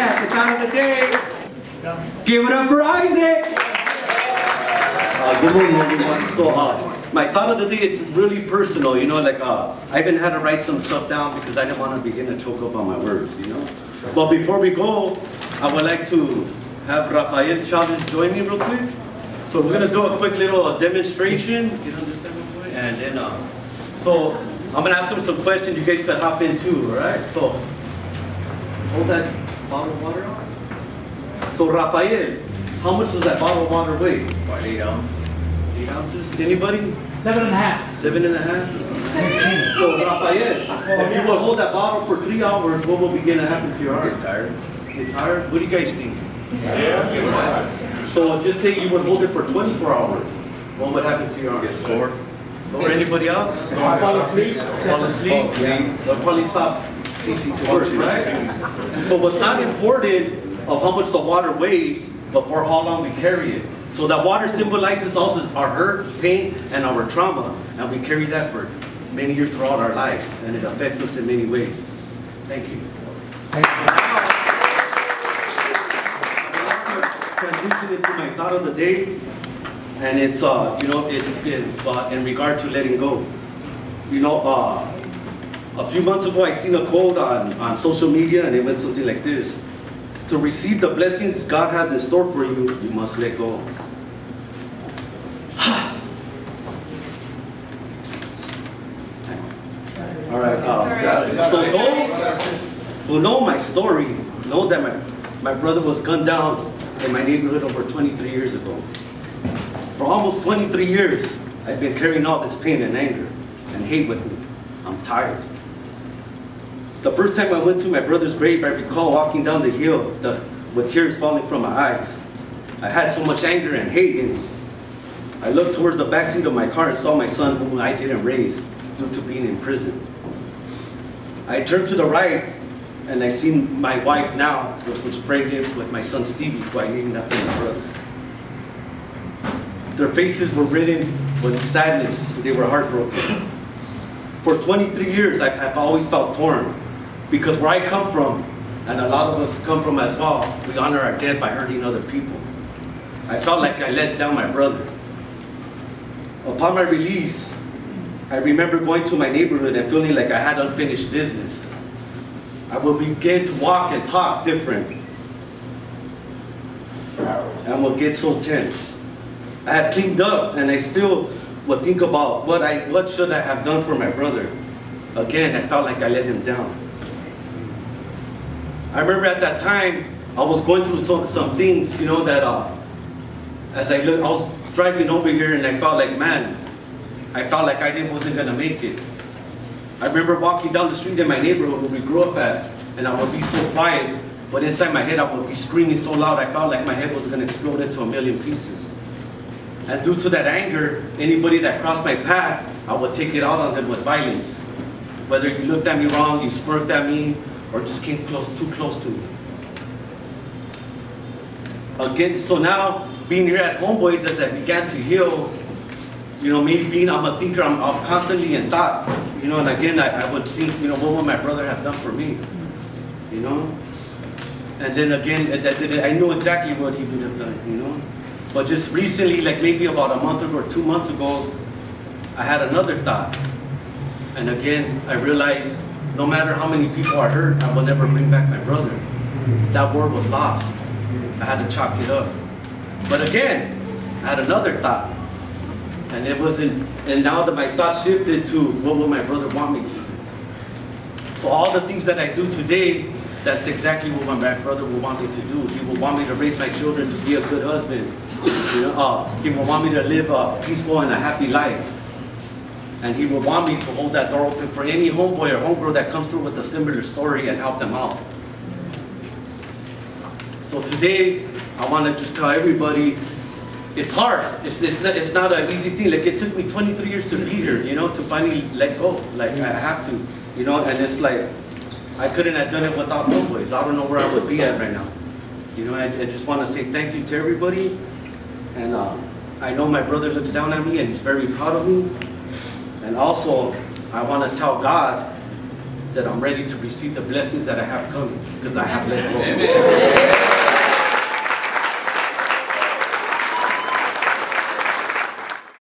Yes, the thought of the day. Give it up for Isaac. Good morning, everyone. So, my thought of the day, it's really personal, you know, like, I even had to write some stuff down because I didn't want to begin to choke up on my words, you know. But before we go, I would like to have Rafael Chavez join me real quick. So we're going to do a quick little demonstration, and then, so I'm going to ask him some questions you guys can hop in too, all right? So, hold that bottle of water on. So, Rafael, how much does that bottle of water weigh? About 8 ounces. 8 ounces? Anybody? 7.5. 7.5? So, Rafael, if you would hold that bottle for 3 hours, what will begin to happen to your heart? Get tired. Get tired? What do you guys think? Yeah. So, just say you would hold it for 24 hours. What would happen to your heart? Get sore. Or anybody else? Fall asleep. Fall asleep. They'll probably stop ceasing to work, right? So, what's not important of how much the water weighs, but for how long we carry it. So that water symbolizes all our hurt, pain, and our trauma, and we carry that for many years throughout our lives, and it affects us in many ways. Thank you. Thank you. Transition into my thought of the day, and it's you know, it's in regard to letting go. You know, a few months ago I seen a quote on social media, and it went something like this: to receive the blessings God has in store for you, you must let go. All right. So those who know my story know that my brother was gunned down in my neighborhood over 23 years ago. For almost 23 years, I've been carrying all this pain and anger and hate with me. I'm tired. The first time I went to my brother's grave, I recall walking down the hill with tears falling from my eyes. I had so much anger and hate in me. I looked towards the backseat of my car and saw my son, whom I didn't raise due to being in prison. I turned to the right, and I seen my wife now, which was pregnant with my son Stevie, who I named after my brother. Their faces were written with sadness. They were heartbroken. For 23 years, I've always felt torn. Because where I come from, and a lot of us come from as well, we honor our dead by hurting other people. I felt like I let down my brother. Upon my release, I remember going to my neighborhood and feeling like I had unfinished business. I would begin to walk and talk different, and would get so tense. I had cleaned up, and I still would think about what should I have done for my brother. Again, I felt like I let him down. I remember at that time, I was going through some things, you know, that as I looked, I was driving over here and I felt like, man, I felt like I wasn't gonna make it. I remember walking down the street in my neighborhood where we grew up at, and I would be so quiet, but inside my head I would be screaming so loud I felt like my head was gonna explode into a million pieces. And due to that anger, anybody that crossed my path, I would take it out on them with violence. Whether you looked at me wrong, you smirked at me, or just came too close to me. Again, so now, being here at Homeboys, as I began to heal, you know, me being, I'm a thinker, I'm constantly in thought, you know, and again, I would think, you know, what would my brother have done for me, you know? And then again, I knew exactly what he would have done, you know? But just recently, like maybe about a month ago or 2 months ago, I had another thought. And again, I realized no matter how many people are hurt, I will never bring back my brother. That war was lost. I had to chalk it up. But again, I had another thought. And it wasn't, and now that my thought shifted to what will my brother want me to do? So all the things that I do today, that's exactly what my brother will want me to do. He will want me to raise my children to be a good husband. You know, he will want me to live a peaceful and a happy life. And he will want me to hold that door open for any homeboy or homegirl that comes through with a similar story and help them out. So today, I want to just tell everybody, it's hard. It's not an easy thing. Like, it took me 23 years to be here, you know, to finally let go. Like, I have to, you know, and it's like, I couldn't have done it without Homeboys. I don't know where I would be at right now. You know, I just want to say thank you to everybody. And I know my brother looks down at me and he's very proud of me. And also, I want to tell God that I'm ready to receive the blessings that I have coming, because I have let go.